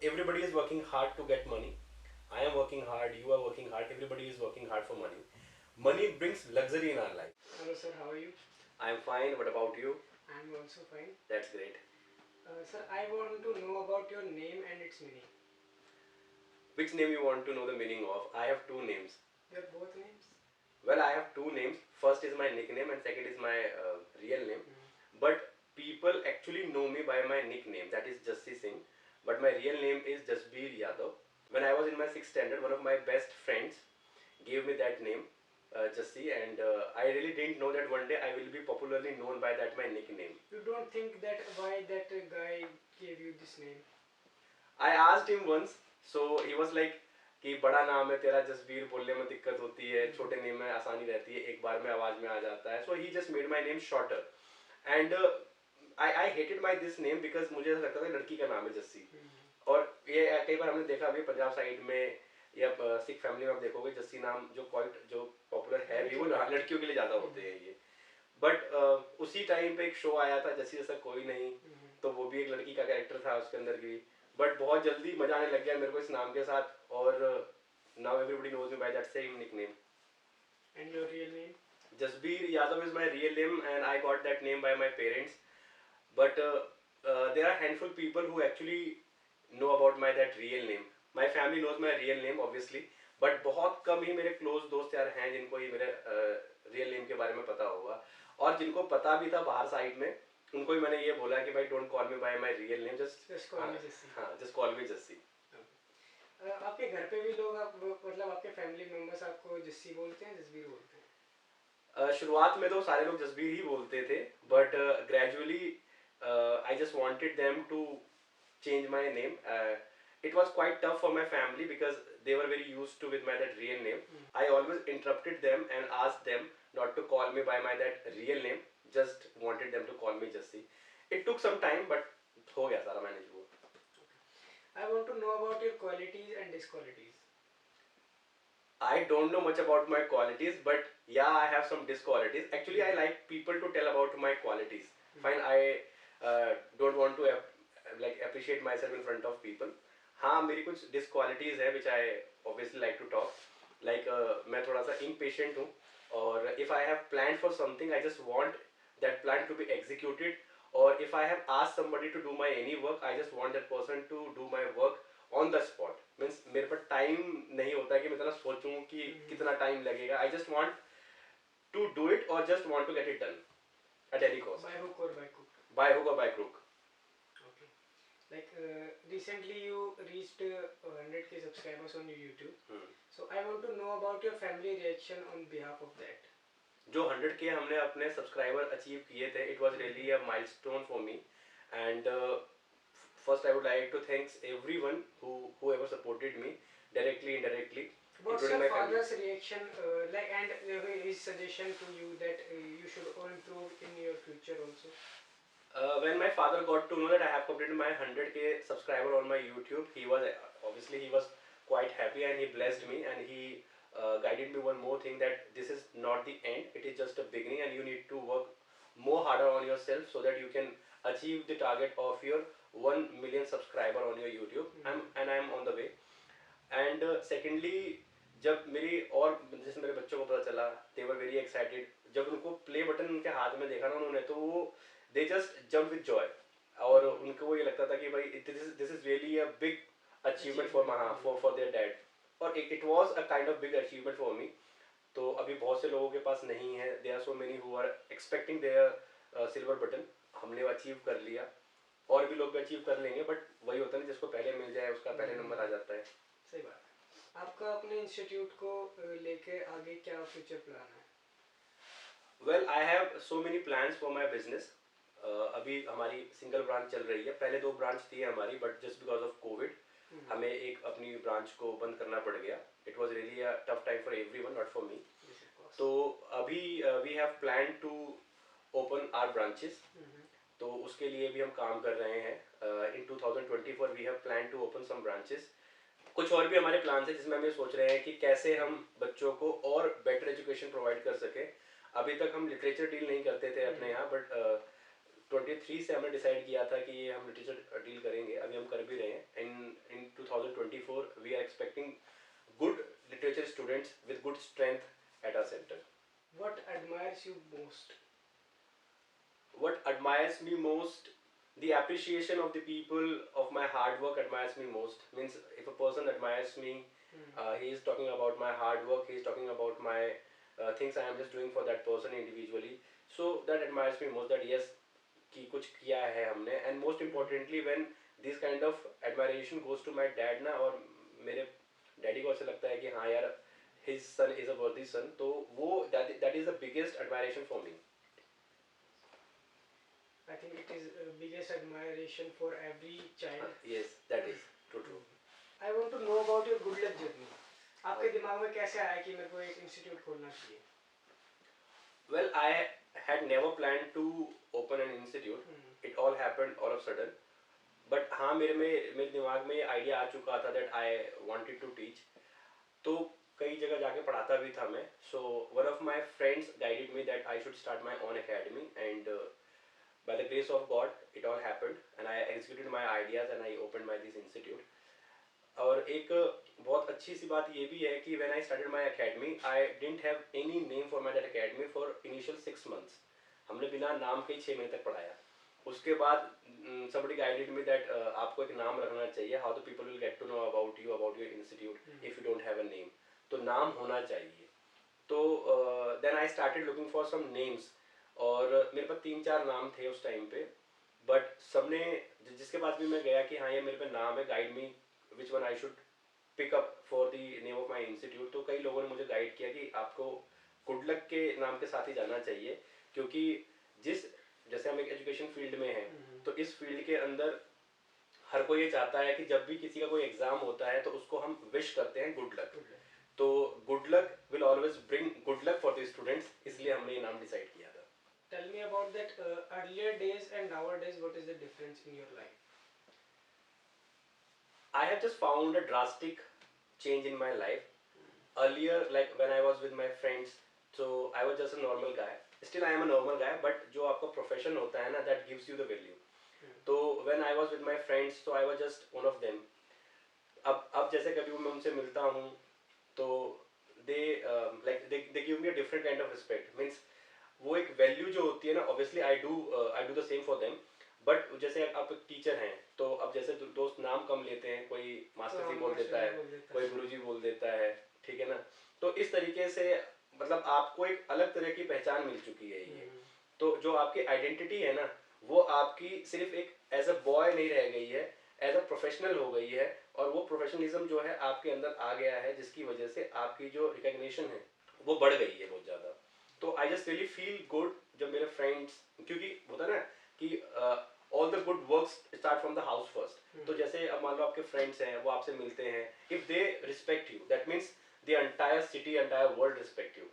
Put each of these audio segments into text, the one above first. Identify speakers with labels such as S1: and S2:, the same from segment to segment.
S1: Everybody is working hard to get money. I am working hard, you are working hard, everybody is working hard for money. Money brings luxury in our life.
S2: Hello sir, how are you?
S1: I am fine, what about you?
S2: I am also fine.
S1: That's great.
S2: Sir, I want to know about your name and its meaning.
S1: Which name you want to know the meaning of? I have two names.
S2: Your both names?
S1: Well, I have two names. First is my nickname and second is my real name. But people actually know me by my nickname, that is Jassi Singh. But my real name is Jasbir Yadav. When I was in my 6th standard, one of my best friends gave me that name, Jassi, and I really didn't know that one day I will be popularly known by that my nickname.
S2: You don't think that why that guy gave you this name?
S1: I asked him once, so he was like कि बड़ा नाम है तेरा जसबीर, बोलने में दिक्कत होती है, छोटे नेम में आसानी रहती है, एक बार में आवाज में आ जाता है. So he just made my name shorter, and I hated my this name because मुझे ऐसा लगता था लड़की का नाम है जस्सी. और ये कई बार हमने देखा अभी पंजाब साइड में या सिख फैमिली में आप देखोगे जस्सी नाम जो पॉपुलर है वो लड़कियों के लिए ज़्यादा होते हैं ये. बट उसी टाइम पे एक शो आया था जस्सी जैसा कोई नहीं, तो वो भी एक लड़की का कैरेक्टर था उसके अंदर भी. बट बहुत जल्दी मजा आने लग गया मेरे को इस नाम के साथ, और now everybody knows me by that same nickname.
S2: And your real name?
S1: Jasbir Yadav is my real name and I got that name by my parents. But there are handful people who actually know about my that real name. My family knows my real name obviously, but बहुत कम ही मेरे close दोस्त यार हैं जिनको ये मेरे real name के बारे में पता होगा. और जिनको पता भी था बाहर साइड में, उनको ही मैंने ये बोला कि भाई don't call me by my real name,
S2: Just call me Jassi.
S1: हाँ जस्ट कॉल मी जस्सी.
S2: आपके घर पे भी लोग मतलब आपके फैमिली मेंबर्स आपको जस्सी बोलते हैं, जसबीर बोलते हैं?
S1: शुरुआत में तो सारे लोग जसबीर ही बोलते थे, but gradually I just wanted them to change my name. It was quite tough for my family because they were very used to with my that real name. I always interrupted them and asked them not to call me by my that real name. Just wanted them to call me Jassi. It took some time, but हो गया सारा manage हुआ.
S2: I want to know about your qualities and disqualities.
S1: I don't know much about my qualities, but yeah, I have some disqualities. Actually, I like people to tell about my qualities. Fine, I don't want to like appreciate myself in front of people. हाँ मेरी कुछ disqualities है which I obviously like to talk. Like मैं थोड़ा सा impatient हूँ, और if I have planned for something, I just want that plan to be executed. Or if I have asked somebody to do my any work, I just want that person to do my work on the spot. Means मेरे पास time नहीं होता है कि मैं इतना सोचूं कि कितना टाइम लगेगा. I just want to do it और just want to get it done at any cost.
S2: By hook or by crook?
S1: By hook और by crook.
S2: Okay. Like recently you reached 100k subscribers on your YouTube. So I want to know about your family reaction on behalf of that.
S1: जो 100k हमने अपने subscriber achieve किए थे, it was really a milestone for me. And first I would like to thanks everyone whoever supported me directly, indirectly.
S2: What's your father's reaction like, and his suggestion to you that you should improve in your future also?
S1: When my father got to know that I have completed my 100k subscriber on my YouTube, he was quite happy and he blessed me, and he guided me one more thing, that this is not the end, it is just a beginning and you need to work more harder on yourself so that you can achieve the target of your 1 million subscriber on your YouTube. And I am on the way. And secondly, जब मेरी और जैसे मेरे बच्चों को पता चला, they were very excited. जब उनको प्ले बटन उनके हाथ में देखा ना उन्होंने, तो वो they just jumped with joy. और उनको ये लगता था कि भाई this is really a big achievement for their dad. और it was a kind of big achievement for me. तो अभी बहुत से लोगों के पास नहीं है. There are so many who are expecting their silver button. हमने अचीव कर लिया, और भी लोग अचीव कर लेंगे, बट वही होता है जिसको पहले मिल जाए उसका पहले नंबर आ जाता है.
S2: सही बात है. आपका अपने इंस्टीट्यूट को लेके आगे क्या फ्यूचर प्लान है?
S1: Well I have so many plans for my business. अभी हमारी सिंगल ब्रांच चल रही है. पहले 2 ब्रांच थी हमारी, but just because of covid हमें एक अपनी ब्रांच को बंद करना पड़ गया. It was really a tough time for everyone, not for me. तो अभी we have plan to open our branches. तो उसके लिए भी हम काम कर रहे हैं. In 2024 we have plan to open some branches. कुछ और भी हमारे प्लान है जिसमें हम ये सोच रहे हैं कि कैसे हम बच्चों को और बेटर एजुकेशन प्रोवाइड कर सके. अभी तक हम लिटरेचर डील नहीं करते थे अपने यहाँ, बट 2023 से हमने डिसाइड किया था कि ये हम लिटरेचर डील करेंगे, अभी हम कर भी रहे हैं. In 2024 we are expecting good literature students with good strength at our center.
S2: What admires you most?
S1: What admires me most? The appreciation of the people of my hard work admires me most. Means if a person admires me, he is talking about my hard work, he is talking about my things I am just doing for that person individually. So that admires me most, that yes, कि कुछ किया है हमने. And most importantly when this kind of admiration goes to my dad ना, और मेरे daddy को ऐसा लगता है कि हाँ यार his son is a worthy son, तो वो that is the biggest admiration for me.
S2: I think it is biggest admiration for every child.
S1: Yes, that is true.
S2: I want to know about your good luck journey. आपके दिमाग में कैसे आया कि मेरे को एक इंस्टीट्यूट खोलना चाहिए?
S1: Well, I had never planned to open an institute. It all happened all of a sudden. But हाँ मेरे दिमाग में आइडिया आ चुका था that I wanted to teach. तो कई जगह जाके पढ़ाता भी था मैं. So one of my friends guided me that I should start my own academy, and by the grace of God it all happened and I executed my ideas and I opened my this institute. और एक बहुत अच्छी सी बात ये भी है कि when I started my academy I didn't have any name for my that academy for initial 6 months. हमने बिना नाम के 6 महीने तक पढ़ाया. उसके बाद somebody guided me that आपको एक नाम रखना चाहिए, how the people will get to know about your institute if you don't have a name. तो नाम होना चाहिए. तो then I started looking for some names, और मेरे पास 3-4 नाम थे उस टाइम पे, बट सबने जिसके पास भी मैं गया कि हाँ ये मेरे पे नाम है, guide me which one I should pick up for the name of my institute. तो कई लोगों ने मुझे गाइड किया कि आपको गुड लक के नाम के साथ ही जाना चाहिए, क्योंकि जैसे हम एक एजुकेशन फील्ड में हैं तो इस फील्ड के अंदर हर कोई ये चाहता है कि जब भी किसी का कोई एग्जाम होता है तो उसको हम विश करते हैं गुड लक. तो good luck will always bring good luck for the students, इसलिए हमने ये नाम डिसाइड किया था.
S2: Tell me about that earlier days and nowadays. What is the difference in your life?
S1: I have just found a drastic change in my life. Earlier, like when I was with my friends, so I was just a normal guy. Still I am a normal guy, but जो आपका profession होता है ना, that gives you the value. तो when I was with my friends, so I was just one of them. अब जैसे कभी मैं उनसे मिलता हूँ तो they give me a different kind of respect. Means वो एक वैल्यू जो होती है ना, obviously I do the same for them. But जैसे आप एक टीचर हैं तो अब जैसे दोस्त नाम कम लेते हैं, कोई मास्टर जी बोल देता है, कोई गुरुजी बोल देता है, ठीक है ना. तो इस तरीके से मतलब आपको एक अलग तरह की पहचान मिल चुकी है ये. तो जो आपकी आइडेंटिटी है ना, वो आपकी सिर्फ एक एज अ बॉय नहीं रह गई है, एज अ प्रोफेशनल हो गई है. और वो प्रोफेशनलिज्म जो है आपके अंदर आ गया है, जिसकी वजह से आपकी जो रिकॉग्निशन है वो बढ़ गई है बहुत ज़्यादा. तो I just really feel good जब मेरे फ्रेंड्स, क्योंकि होता है ना कि all the good works start from the house first. तो जैसे अब मान लो आपके फ्रेंड्स हैं, वो आपसे मिलते हैं, if they respect you that means the entire city, entire world respect you.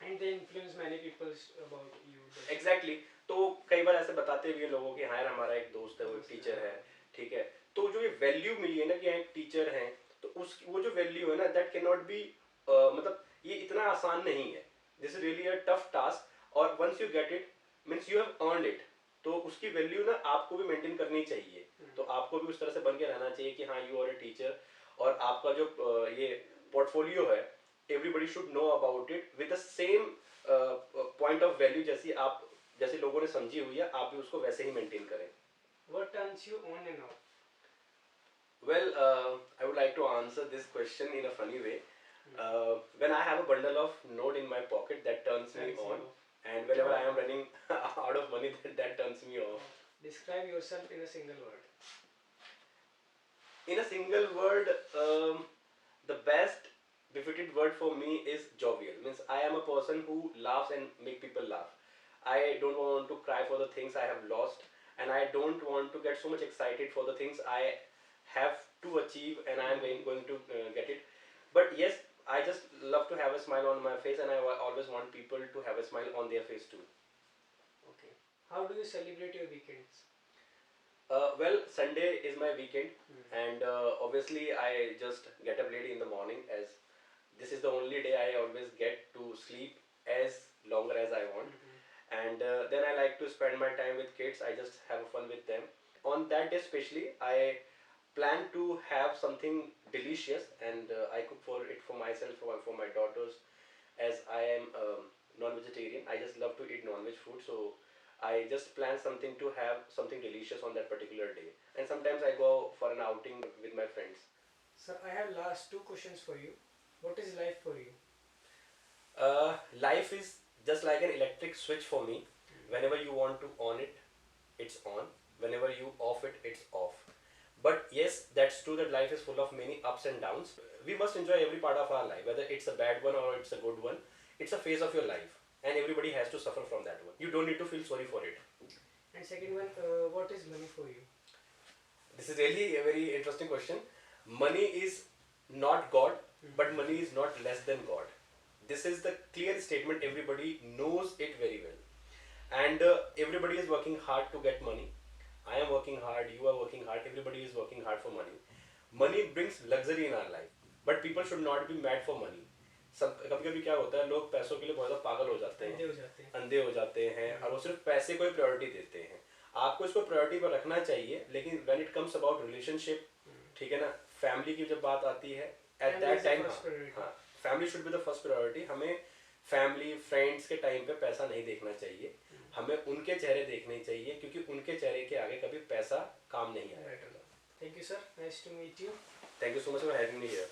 S2: And they influence many people about you.
S1: Exactly. तो कई बार ऐसे बताते भी हैं लोगों कि हाँ यार हमारा एक दोस्त है, वो एक टीचर है, ठीक है. तो जो ये वैल्यू मिली है ना कि एक टीचर है, तो उस वो जो वैल्यू है ना, दैट कैन नॉट बी, मतलब ये इतना आसान नहीं है. This is really a tough task, और once you get it means you have earned it. तो उसकी वैल्यू ना आपको भी मेंटेन करनी चाहिए. तो आपको भी उस तरह से बन के रहना चाहिए कि हाँ यू आर अ टीचर, और आपका जो ये पोर्टफोलियो है, everybody should know about it with the same point of value जैसे लोगों ने समझी हुई है, आप भी उसको वैसे ही मेंटेन करें.
S2: What turns you on and off?
S1: Well, I would like to answer this question in a funny way. When I have a bundle of note in my pocket, that turns me on, and whenever I am running out of money, that turns me off.
S2: Describe yourself in a single word.
S1: In a single word, the best befitted word for me is jovial. Means I am a person who laughs and make people laugh. I don't want to cry for the things I have lost, and I don't want to get so much excited for the things I have to achieve and I am going to get it. But yes, I just love to have a smile on my face, and I always want people to have a smile on their face too.
S2: Okay. How do you celebrate your weekends?
S1: Well, Sunday is my weekend, and obviously I just get up late in the morning, as this is the only day I always get to sleep as longer as I want. and then I like to spend my time with kids. I just have fun with them. On that day especially, I plan to have something delicious, and I cook for it for myself, for my daughters, as I am non-vegetarian. I just love to eat non-veg food, so I just plan something to have something delicious on that particular day. And sometimes I go for an outing with my friends.
S2: Sir, I have last two questions for you. What is life for you?
S1: Life is just like an electric switch for me. Whenever you want to on it, it's on. Whenever you off it, it's off. But yes, that's true that life is full of many ups and downs. We must enjoy every part of our life, whether it's a bad one or it's a good one. It's a phase of your life, and everybody has to suffer from that one. You don't need to feel sorry for it.
S2: And second one, what is money for you?
S1: This is really a very interesting question. Money is not God, but money is not less than God. This is the clear statement. Everybody knows it very well. And everybody is working hard to get money. I am working hard, you are working hard, everybody is working hard for money. Money brings luxury in our life, but people should not be mad for money. सब कभी कभी क्या होता है, लोग पैसों के लिए बहुत ज़्यादा पागल हो जाते हैं, अंधे हो जाते हैं, और वो सिर्फ पैसे को ही प्रायोरिटी देते हैं. आपको इसको प्रायोरिटी पर रखना चाहिए, लेकिन when it comes about relationship, ठीक है ना, फैमिली की जब बात आती है, at that time हाँ, family should be the first priority. हमें फैमिली फ्रेंड्स के टाइम पे पैसा नहीं देखना चाहिए, हमें उनके चेहरे देखने चाहिए, क्योंकि उनके चेहरे के आगे कभी पैसा काम नहीं आएगा.
S2: Thank you, sir. Nice to meet you.
S1: Thank you so much for having me here.